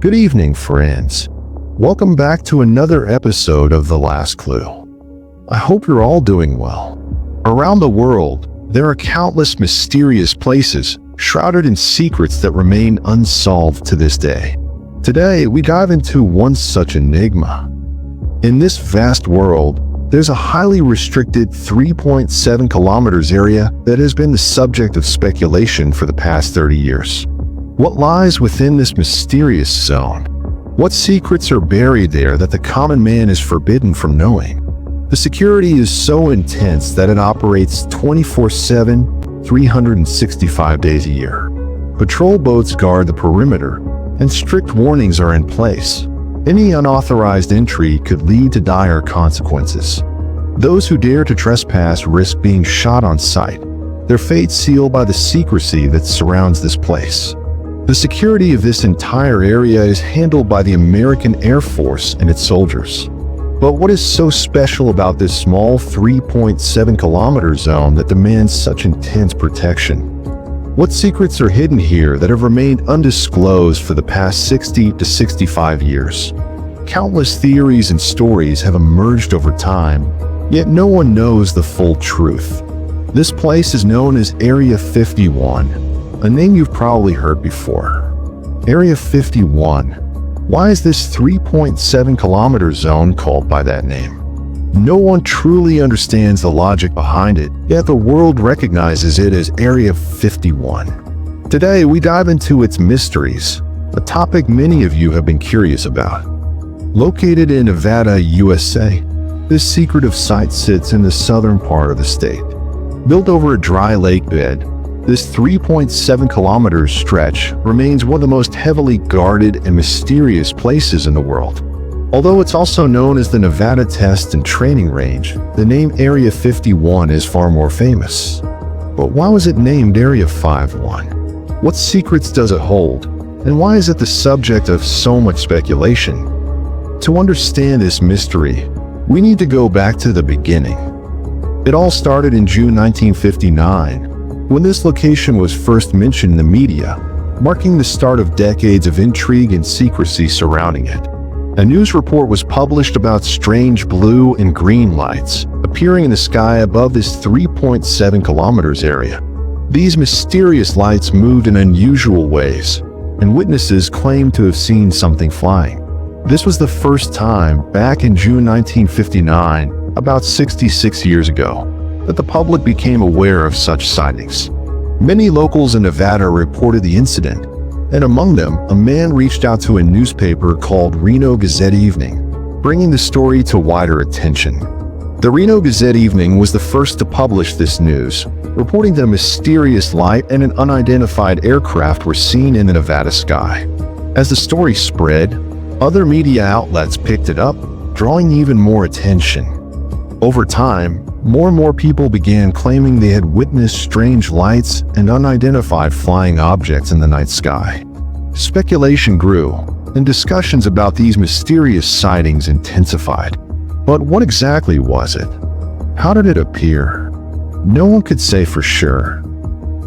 Good evening, friends. Welcome back to another episode of The Last Clue. I hope you're all doing well. Around the world, there are countless mysterious places shrouded in secrets that remain unsolved to this day. Today, we dive into one such enigma. In this vast world, there's a highly restricted 3.7 kilometers area that has been the subject of speculation for the past 30 years. What lies within this mysterious zone? What secrets are buried there that the common man is forbidden from knowing? The security is so intense that it operates 24/7, 365 days a year. Patrol boats guard the perimeter, and strict warnings are in place. Any unauthorized entry could lead to dire consequences. Those who dare to trespass risk being shot on sight, their fate sealed by the secrecy that surrounds this place. The security of this entire area is handled by the American Air Force and its soldiers. But what is so special about this small 3.7 kilometer zone that demands such intense protection? What secrets are hidden here that have remained undisclosed for the past 60 to 65 years? Countless theories and stories have emerged over time, yet no one knows the full truth. This place is known as Area 51, a name you've probably heard before. Area 51. Why is this 3.7 kilometer zone called by that name? No one truly understands the logic behind it, yet the world recognizes it as Area 51. Today, we dive into its mysteries, a topic many of you have been curious about. Located in Nevada, USA, this secretive site sits in the southern part of the state. Built over a dry lake bed, this 3.7 kilometer stretch remains one of the most heavily guarded and mysterious places in the world. Although it's also known as the Nevada Test and Training Range, the name Area 51 is far more famous. But why was it named Area 51? What secrets does it hold? And why is it the subject of so much speculation? To understand this mystery, we need to go back to the beginning. It all started in June 1959, when this location was first mentioned in the media, marking the start of decades of intrigue and secrecy surrounding it. A news report was published about strange blue and green lights appearing in the sky above this 3.7 kilometers area. These mysterious lights moved in unusual ways, and witnesses claimed to have seen something flying. This was the first time, back in June 1959, about 66 years ago, that the public became aware of such sightings. Many locals in Nevada reported the incident, and among them, a man reached out to a newspaper called Reno Gazette-Evening, bringing the story to wider attention. The Reno Gazette-Evening was the first to publish this news, reporting that a mysterious light and an unidentified aircraft were seen in the Nevada sky. As the story spread, other media outlets picked it up, drawing even more attention. Over time, more and more people began claiming they had witnessed strange lights and unidentified flying objects in the night sky. Speculation grew, and discussions about these mysterious sightings intensified. But what exactly was it? How did it appear? No one could say for sure.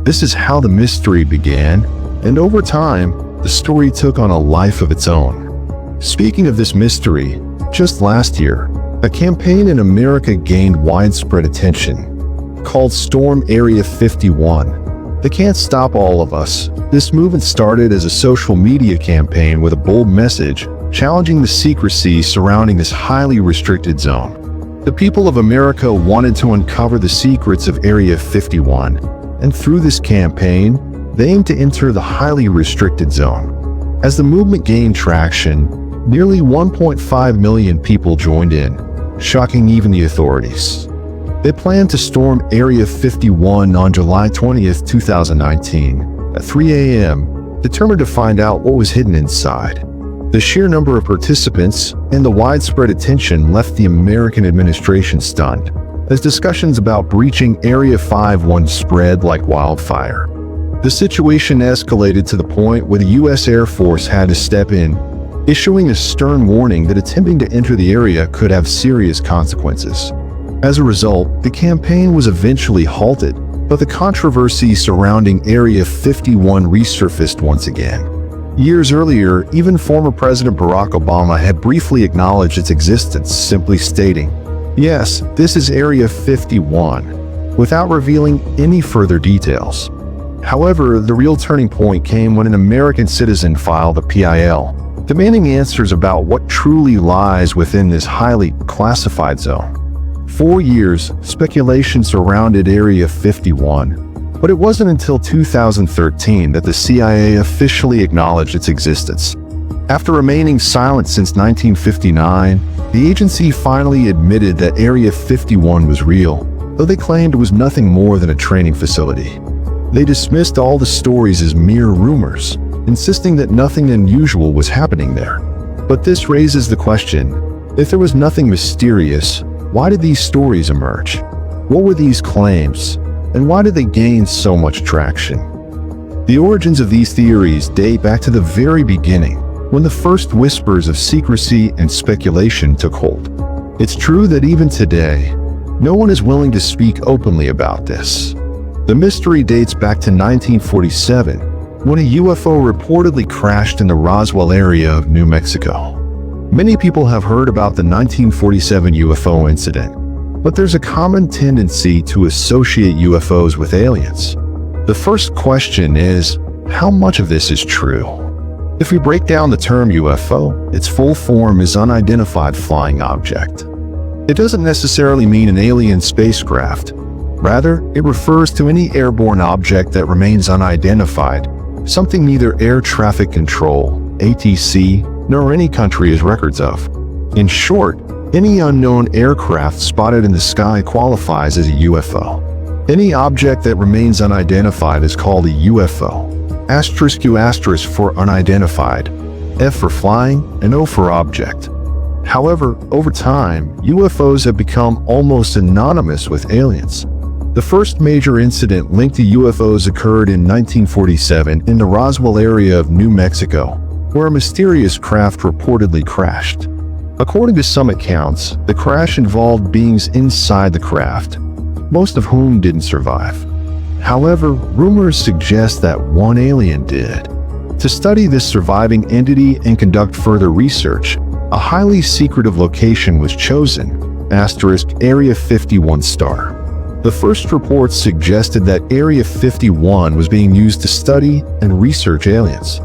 This is how the mystery began, and over time, the story took on a life of its own. Speaking of this mystery, just last year, a campaign in America gained widespread attention, called Storm Area 51. They can't stop all of us. This movement started as a social media campaign with a bold message, challenging the secrecy surrounding this highly restricted zone. The people of America wanted to uncover the secrets of Area 51, and through this campaign, they aimed to enter the highly restricted zone. As the movement gained traction, nearly 1.5 million people joined in, shocking even the authorities. They planned to storm Area 51 on July 20th, 2019, at 3 a.m., determined to find out what was hidden inside. The sheer number of participants and the widespread attention left the American administration stunned, as discussions about breaching Area 51 spread like wildfire. The situation escalated to the point where the U.S. Air Force had to step in, issuing a stern warning that attempting to enter the area could have serious consequences. As a result, the campaign was eventually halted, but the controversy surrounding Area 51 resurfaced once again. Years earlier, even former President Barack Obama had briefly acknowledged its existence, simply stating, "Yes, this is Area 51," without revealing any further details. However, the real turning point came when an American citizen filed a PIL, demanding answers about what truly lies within this highly classified zone. For years, speculation surrounded Area 51, but it wasn't until 2013 that the CIA officially acknowledged its existence. After remaining silent since 1959, the agency finally admitted that Area 51 was real, though they claimed it was nothing more than a training facility. They dismissed all the stories as mere rumors, insisting that nothing unusual was happening there. But this raises the question, if there was nothing mysterious, why did these stories emerge? What were these claims? And why did they gain so much traction? The origins of these theories date back to the very beginning, when the first whispers of secrecy and speculation took hold. It's true that even today, no one is willing to speak openly about this. The mystery dates back to 1947, when a UFO reportedly crashed in the Roswell area of New Mexico. Many people have heard about the 1947 UFO incident, but there's a common tendency to associate UFOs with aliens. The first question is, how much of this is true? If we break down the term UFO, its full form is unidentified flying object. It doesn't necessarily mean an alien spacecraft. Rather, it refers to any airborne object that remains unidentified, something neither air traffic control, ATC, nor any country has records of. In short, any unknown aircraft spotted in the sky qualifies as a UFO. Any object that remains unidentified is called a UFO. **U* for unidentified, F for flying, and O for object. However, over time, UFOs have become almost synonymous with aliens. The first major incident linked to UFOs occurred in 1947 in the Roswell area of New Mexico, where a mysterious craft reportedly crashed. According to some accounts, the crash involved beings inside the craft, most of whom didn't survive. However, rumors suggest that one alien did. To study this surviving entity and conduct further research, a highly secretive location was chosen, *Area 51 star. The first reports suggested that Area 51 was being used to study and research aliens.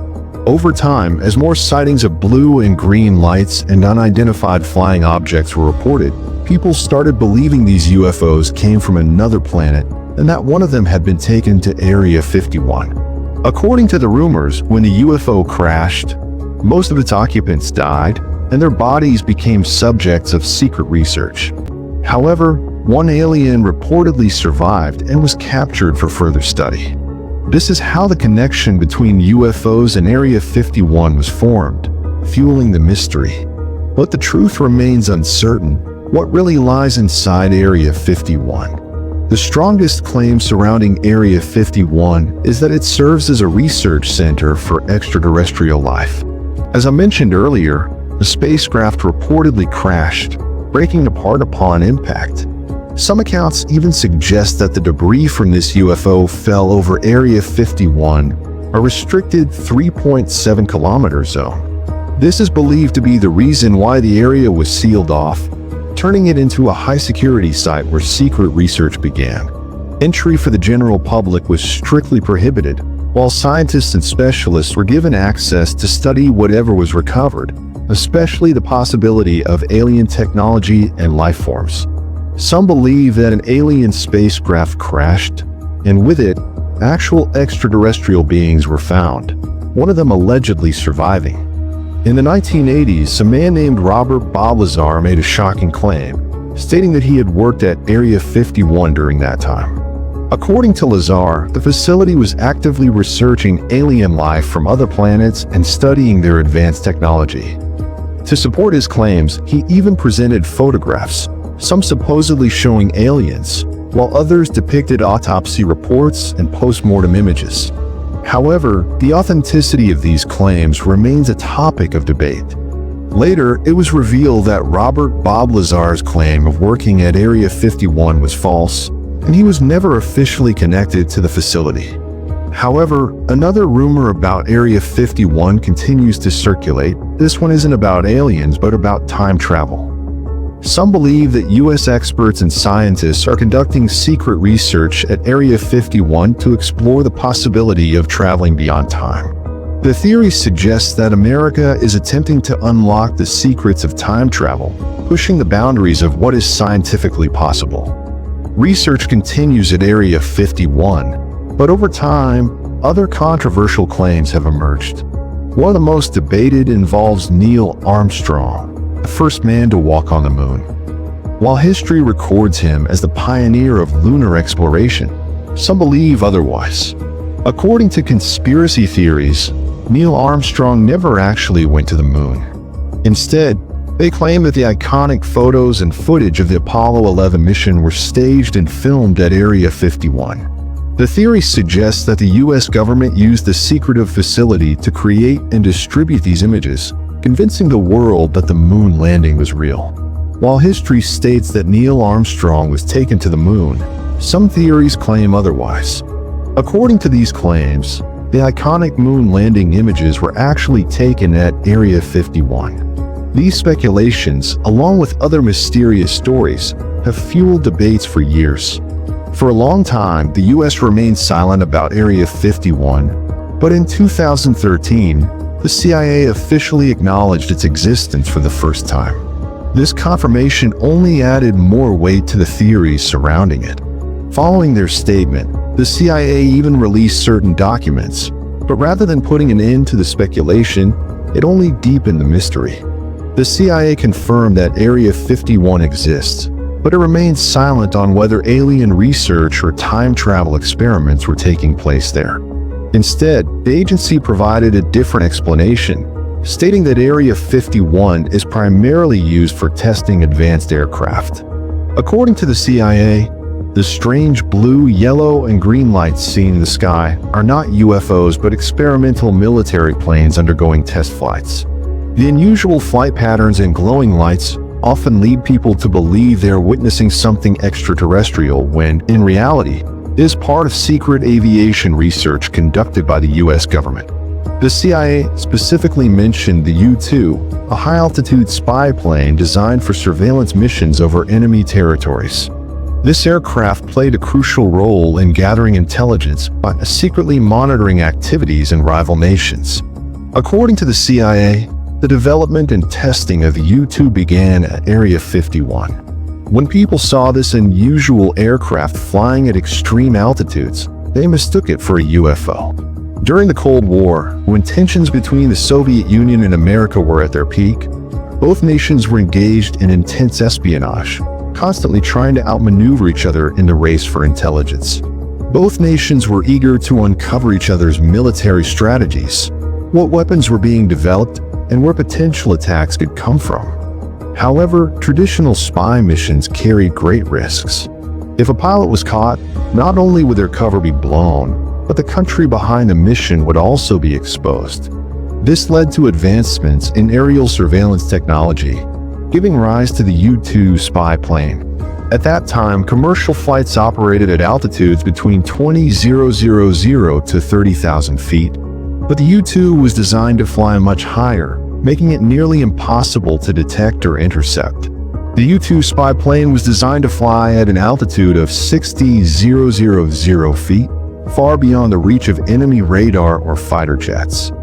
Over time, as more sightings of blue and green lights and unidentified flying objects were reported, people started believing these UFOs came from another planet and that one of them had been taken to Area 51. According to the rumors, when the UFO crashed, most of its occupants died and their bodies became subjects of secret research. However, one alien reportedly survived and was captured for further study. This is how the connection between UFOs and Area 51 was formed, fueling the mystery. But the truth remains uncertain. What really lies inside Area 51? The strongest claim surrounding Area 51 is that it serves as a research center for extraterrestrial life. As I mentioned earlier, the spacecraft reportedly crashed, breaking apart upon impact. Some accounts even suggest that the debris from this UFO fell over Area 51, a restricted 3.7 kilometer zone. This is believed to be the reason why the area was sealed off, turning it into a high-security site where secret research began. Entry for the general public was strictly prohibited, while scientists and specialists were given access to study whatever was recovered, especially the possibility of alien technology and life forms. Some believe that an alien spacecraft crashed, and with it, actual extraterrestrial beings were found, one of them allegedly surviving. In the 1980s, a man named Robert Bob Lazar made a shocking claim, stating that he had worked at Area 51 during that time. According to Lazar, the facility was actively researching alien life from other planets and studying their advanced technology. To support his claims, he even presented photographs, some supposedly showing aliens, while others depicted autopsy reports and post-mortem images. However, the authenticity of these claims remains a topic of debate. Later, it was revealed that Robert Bob Lazar's claim of working at Area 51 was false, and he was never officially connected to the facility. However, another rumor about Area 51 continues to circulate. This one isn't about aliens, but about time travel. Some believe that US experts and scientists are conducting secret research at Area 51 to explore the possibility of traveling beyond time. The theory suggests that America is attempting to unlock the secrets of time travel, pushing the boundaries of what is scientifically possible. Research continues at Area 51, but over time, other controversial claims have emerged. One of the most debated involves Neil Armstrong, the first man to walk on the moon. While history records him as the pioneer of lunar exploration, some believe otherwise. According to conspiracy theories, Neil Armstrong never actually went to the moon. Instead, they claim that the iconic photos and footage of the Apollo 11 mission were staged and filmed at Area 51. The theory suggests that the US government used the secretive facility to create and distribute these images, convincing the world that the moon landing was real. While history states that Neil Armstrong was taken to the moon, some theories claim otherwise. According to these claims, the iconic moon landing images were actually taken at Area 51. These speculations, along with other mysterious stories, have fueled debates for years. For a long time, the US remained silent about Area 51, but in 2013, the CIA officially acknowledged its existence for the first time. This confirmation only added more weight to the theories surrounding it. Following their statement, the CIA even released certain documents, but rather than putting an end to the speculation, it only deepened the mystery. The CIA confirmed that Area 51 exists, but it remains silent on whether alien research or time travel experiments were taking place there. Instead, the agency provided a different explanation, stating that Area 51 is primarily used for testing advanced aircraft. According to the CIA, the strange blue, yellow, and green lights seen in the sky are not UFOs but experimental military planes undergoing test flights. The unusual flight patterns and glowing lights often lead people to believe they are witnessing something extraterrestrial when, in reality, it is part of secret aviation research conducted by the US government. The CIA specifically mentioned the U-2, a high-altitude spy plane designed for surveillance missions over enemy territories. This aircraft played a crucial role in gathering intelligence by secretly monitoring activities in rival nations. According to the CIA, the development and testing of the U-2 began at Area 51. When people saw this unusual aircraft flying at extreme altitudes, they mistook it for a UFO. During the Cold War, when tensions between the Soviet Union and America were at their peak, both nations were engaged in intense espionage, constantly trying to outmaneuver each other in the race for intelligence. Both nations were eager to uncover each other's military strategies, what weapons were being developed, and where potential attacks could come from. However, traditional spy missions carried great risks. If a pilot was caught, not only would their cover be blown, but the country behind the mission would also be exposed. This led to advancements in aerial surveillance technology, giving rise to the U-2 spy plane. At that time, commercial flights operated at altitudes between 20,000 to 30,000 feet, but the U-2 was designed to fly much higher, making it nearly impossible to detect or intercept. The U-2 spy plane was designed to fly at an altitude of 60,000 feet, far beyond the reach of enemy radar or fighter jets.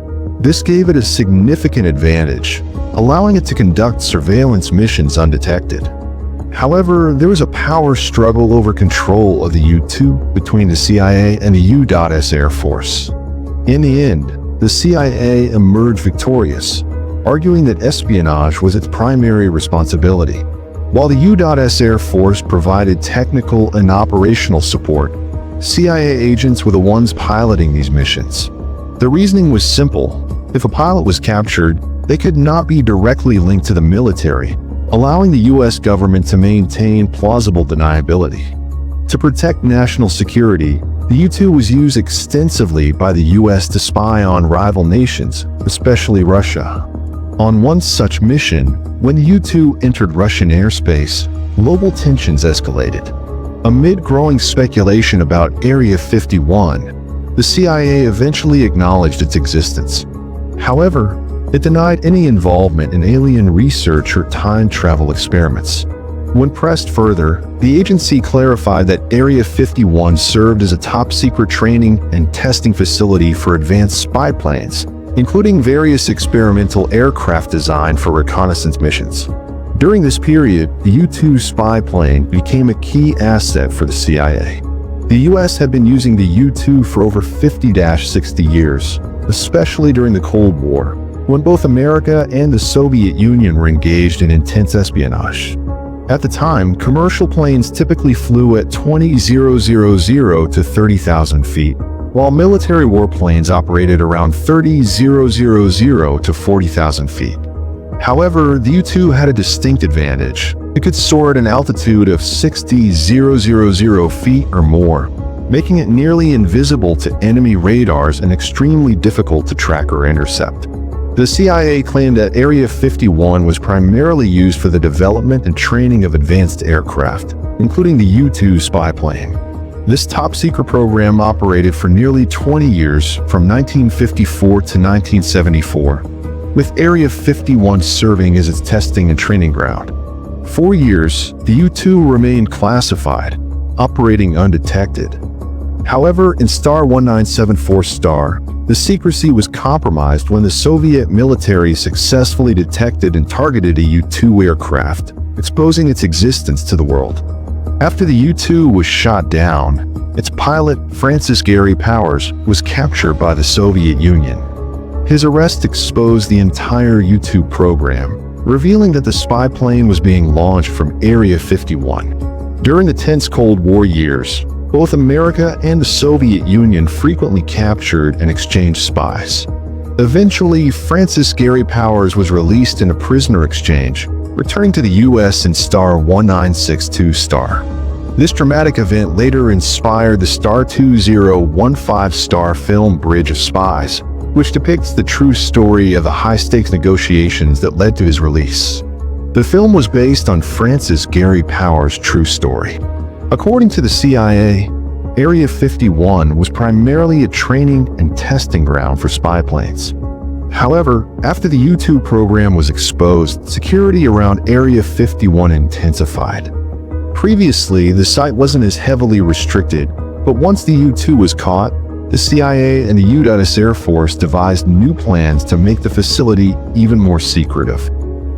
This gave it a significant advantage, allowing it to conduct surveillance missions undetected. However, there was a power struggle over control of the U-2 between the CIA and the U.S. Air Force. In the end, the CIA emerged victorious, arguing that espionage was its primary responsibility. While the U.S. Air Force provided technical and operational support, CIA agents were the ones piloting these missions. The reasoning was simple. If a pilot was captured, they could not be directly linked to the military, allowing the U.S. government to maintain plausible deniability. To protect national security, the U-2 was used extensively by the U.S. to spy on rival nations, especially Russia. On one such mission, when the U-2 entered Russian airspace, global tensions escalated. Amid growing speculation about Area 51, the CIA eventually acknowledged its existence. However, it denied any involvement in alien research or time travel experiments. When pressed further, the agency clarified that Area 51 served as a top-secret training and testing facility for advanced spy planes, including various experimental aircraft designed for reconnaissance missions. During this period, the U-2 spy plane became a key asset for the CIA. The U.S. had been using the U-2 for over 50-60 years, especially during the Cold War, when both America and the Soviet Union were engaged in intense espionage. At the time, commercial planes typically flew at 20,000 to 30,000 feet, while military warplanes operated around 30,000 to 40,000 feet. However, the U-2 had a distinct advantage. It could soar at an altitude of 60,000 feet or more, making it nearly invisible to enemy radars and extremely difficult to track or intercept. The CIA claimed that Area 51 was primarily used for the development and training of advanced aircraft, including the U-2 spy plane. This top-secret program operated for nearly 20 years, from 1954 to 1974, with Area 51 serving as its testing and training ground. For 4 years, the U-2 remained classified, operating undetected. However, in Star 1974 Star, the secrecy was compromised when the Soviet military successfully detected and targeted a U-2 aircraft, exposing its existence to the world. After the U-2 was shot down, its pilot, Francis Gary Powers, was captured by the Soviet Union. His arrest exposed the entire U-2 program, revealing that the spy plane was being launched from Area 51. During the tense Cold War years, both America and the Soviet Union frequently captured and exchanged spies. Eventually, Francis Gary Powers was released in a prisoner exchange, returning to the U.S. in Star 1962 Star. This dramatic event later inspired the Star 2015 Star film Bridge of Spies, which depicts the true story of the high-stakes negotiations that led to his release. The film was based on Francis Gary Powers' true story. According to the CIA, Area 51 was primarily a training and testing ground for spy planes. However, after the U-2 program was exposed, security around Area 51 intensified. Previously, the site wasn't as heavily restricted, but once the U-2 was caught, the CIA and the U.S. Air Force devised new plans to make the facility even more secretive.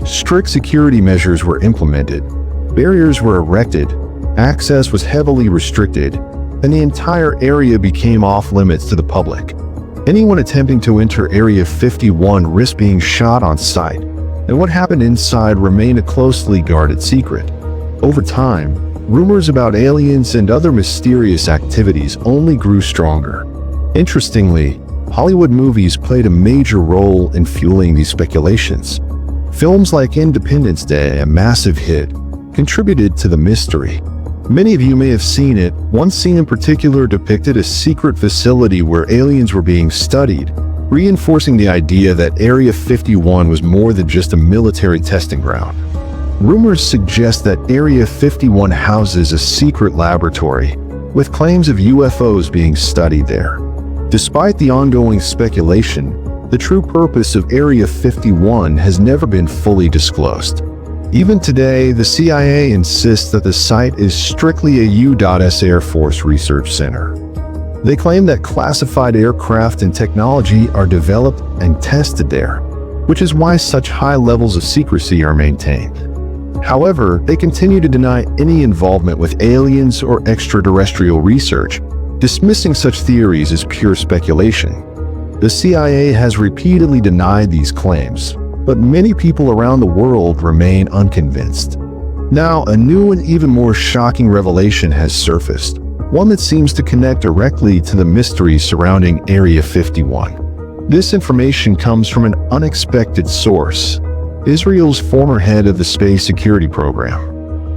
Strict security measures were implemented, barriers were erected, access was heavily restricted, and the entire area became off-limits to the public. Anyone attempting to enter Area 51 risked being shot on sight, and what happened inside remained a closely guarded secret. Over time, rumors about aliens and other mysterious activities only grew stronger. Interestingly, Hollywood movies played a major role in fueling these speculations. Films like Independence Day, a massive hit, contributed to the mystery. Many of you may have seen it. One scene in particular depicted a secret facility where aliens were being studied, reinforcing the idea that Area 51 was more than just a military testing ground. Rumors suggest that Area 51 houses a secret laboratory, with claims of UFOs being studied there. Despite the ongoing speculation, the true purpose of Area 51 has never been fully disclosed. Even today, the CIA insists that the site is strictly a U.S. Air Force research center. They claim that classified aircraft and technology are developed and tested there, which is why such high levels of secrecy are maintained. However, they continue to deny any involvement with aliens or extraterrestrial research, dismissing such theories as pure speculation. The CIA has repeatedly denied these claims, but many people around the world remain unconvinced. Now, a new and even more shocking revelation has surfaced, one that seems to connect directly to the mysteries surrounding Area 51. This information comes from an unexpected source: Israel's former head of the space security program.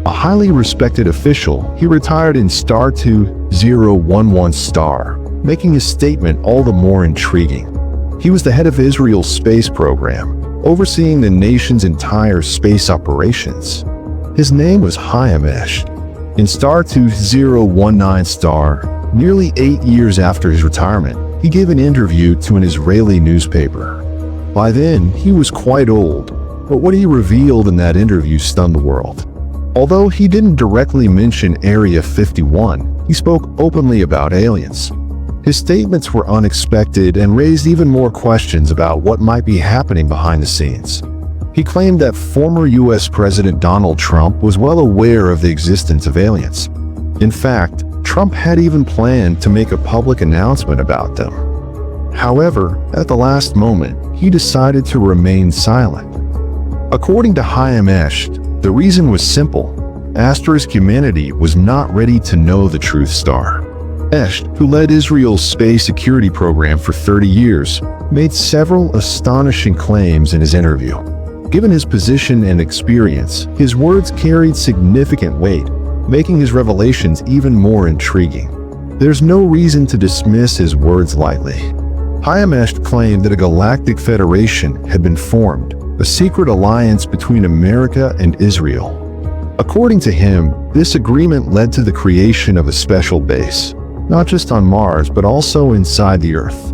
A highly respected official, he retired in Star 2011 Star, making his statement all the more intriguing. He was the head of Israel's space program, overseeing the nation's entire space operations. His name was Haimesh. In Star 2019 Star, Nearly 8 years after his retirement, he gave an interview to an Israeli newspaper. By then, he was quite old, but what he revealed in that interview stunned the world. Although he didn't directly mention Area 51, he spoke openly about aliens. His statements were unexpected and raised even more questions about what might be happening behind the scenes. He claimed that former US President Donald Trump was well aware of the existence of aliens. In fact, Trump had even planned to make a public announcement about them. However, at the last moment, he decided to remain silent. According to Chaim Eshed, the reason was simple. Humanity was not ready to know the truth star. Eshed, who led Israel's space security program for 30 years, made several astonishing claims in his interview. Given his position and experience, his words carried significant weight, making his revelations even more intriguing. There's no reason to dismiss his words lightly. Chaim Eshed claimed that a galactic federation had been formed, a secret alliance between America and Israel. According to him, this agreement led to the creation of a special base, not just on Mars but also inside the Earth.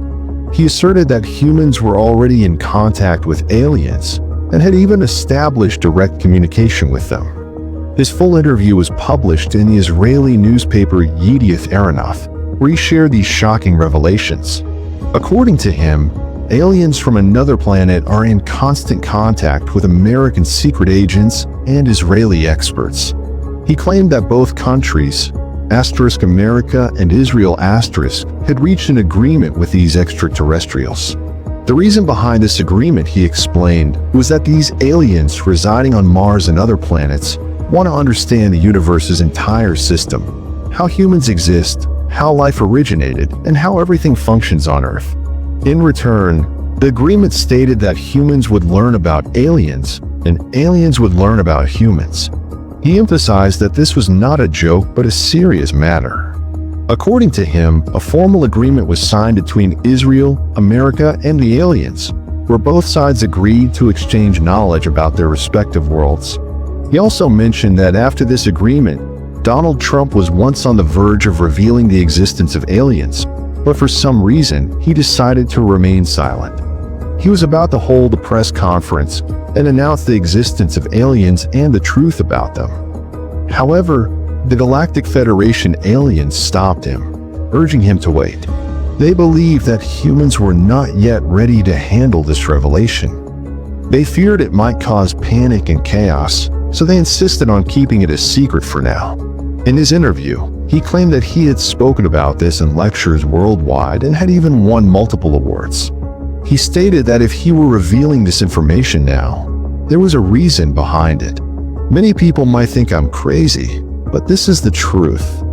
He asserted that humans were already in contact with aliens and had even established direct communication with them. His full interview was published in the Israeli newspaper Yedioth Ahronoth, where he shared these shocking revelations. According to him, aliens from another planet are in constant contact with American secret agents and Israeli experts. He claimed that both countries, America and Israel, had reached an agreement with these extraterrestrials. The reason behind this agreement, he explained, was that these aliens residing on Mars and other planets want to understand the universe's entire system, how humans exist, how life originated, and how everything functions on Earth. In return, the agreement stated that humans would learn about aliens, and aliens would learn about humans. He emphasized that this was not a joke but a serious matter. According to him, a formal agreement was signed between Israel, America, and the aliens, where both sides agreed to exchange knowledge about their respective worlds. He also mentioned that after this agreement, Donald Trump was once on the verge of revealing the existence of aliens, but for some reason, he decided to remain silent. He was about to hold a press conference and announce the existence of aliens and the truth about them. However, the Galactic Federation aliens stopped him, urging him to wait. They believed that humans were not yet ready to handle this revelation. They feared it might cause panic and chaos, so they insisted on keeping it a secret for now. In his interview, he claimed that he had spoken about this in lectures worldwide and had even won multiple awards. He stated that if he were revealing this information now, there was a reason behind it. Many people might think I'm crazy, but this is the truth.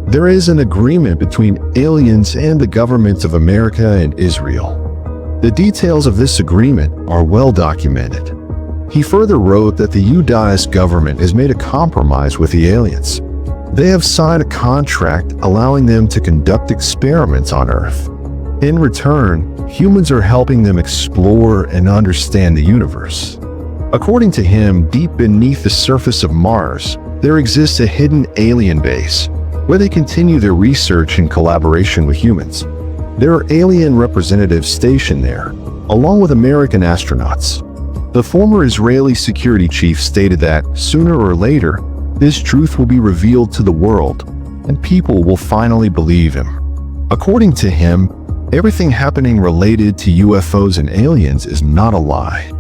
There is an agreement between aliens and the governments of America and Israel. The details of this agreement are well documented. He further wrote that the U.S. government has made a compromise with the aliens. They have signed a contract allowing them to conduct experiments on Earth. In return, humans are helping them explore and understand the universe. According to him, deep beneath the surface of Mars, there exists a hidden alien base where they continue their research in collaboration with humans. There are alien representatives stationed there, along with American astronauts. The former Israeli security chief stated that, sooner or later, this truth will be revealed to the world, and people will finally believe him. According to him, everything happening related to UFOs and aliens is not a lie.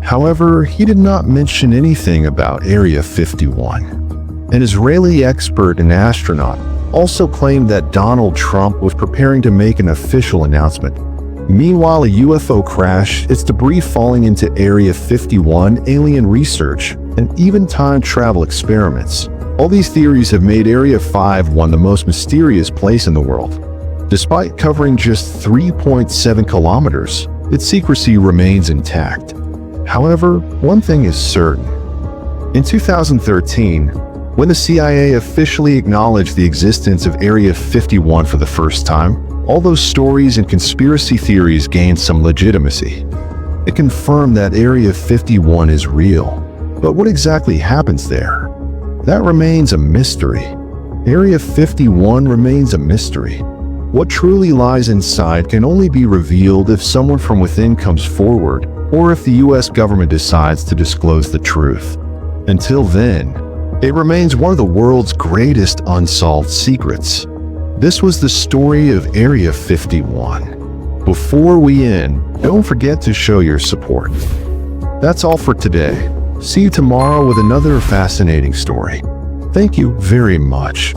However, he did not mention anything about Area 51. An Israeli expert and astronaut also claimed that Donald Trump was preparing to make an official announcement. Meanwhile, a UFO crash, its debris falling into Area 51, alien research, and even time travel experiments. All these theories have made Area 51 the most mysterious place in the world. Despite covering just 3.7 kilometers, its secrecy remains intact. However, one thing is certain. In 2013, when the CIA officially acknowledged the existence of Area 51 for the first time, all those stories and conspiracy theories gained some legitimacy. It confirmed that Area 51 is real. But what exactly happens there? That remains a mystery. Area 51 remains a mystery. What truly lies inside can only be revealed if someone from within comes forward, or if the US government decides to disclose the truth. Until then, it remains one of the world's greatest unsolved secrets. This was the story of Area 51. Before we end, don't forget to show your support. That's all for today. See you tomorrow with another fascinating story. Thank you very much.